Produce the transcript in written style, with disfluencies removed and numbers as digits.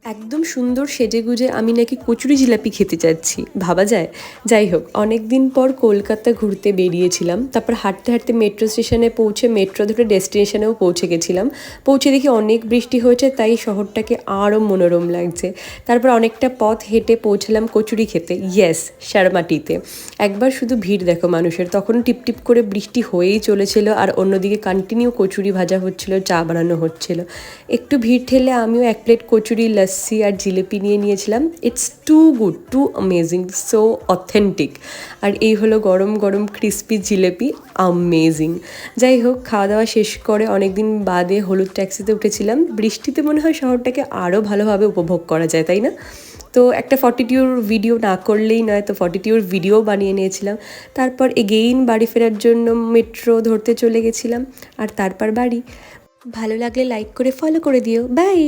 একদম সুন্দর সেজেগুজে আমি নাকি কচুরি জিলাপি খেতে চাচ্ছি, ভাবা যায়। যাই হোক, অনেক দিন পর কলকাতা ঘুরতে বেরিয়েছিলাম। তারপর হাঁটতে হাঁটতে মেট্রো স্টেশনে পৌঁছে মেট্রো ধরে ডেস্টিনেশনেও পৌঁছে গেছিলাম। পৌঁছে দেখি অনেক বৃষ্টি হয়েছে, তাই শহরটাকে আরও মনোরম লাগছে। তারপর অনেকটা পথ হেঁটে পৌঁছালাম কচুরি খেতে, ইয়েস, শ্যারমাটিতে। একবার শুধু ভিড় দেখো মানুষের, তখন টিপটিপ করে বৃষ্টি হয়েই চলেছিল, আর অন্যদিকে কন্টিনিউ কচুরি ভাজা হচ্ছিল, চা বানানো হচ্ছিল। একটু ভিড় ঠেলে আমিও এক প্লেট কচুরি, লস্যি আর জিলিপি নিয়ে নিয়েছিলাম। It's too good, too amazing, so authentic. আর এই হলো গরম গরম ক্রিস্পি জিলিপি, অ্যামেজিং। যাই হোক, খাওয়া দাওয়া শেষ করে অনেকদিন বাদে হলুদ ট্যাক্সিতে উঠেছিলাম। বৃষ্টিতে মনে হয় শহরটাকে আরও ভালোভাবে উপভোগ করা যায়, তাই না? তো একটা 42 ভিডিও না করলেই নয়, তো 42 ভিডিও বানিয়ে নিয়েছিলাম। তারপর এগেইন বাড়ি ফেরার জন্য মেট্রো ধরতে চলে গেছিলাম, আর তারপর বাড়ি। ভালো লাগলে লাইক করে ফলো করে দিও। বাই।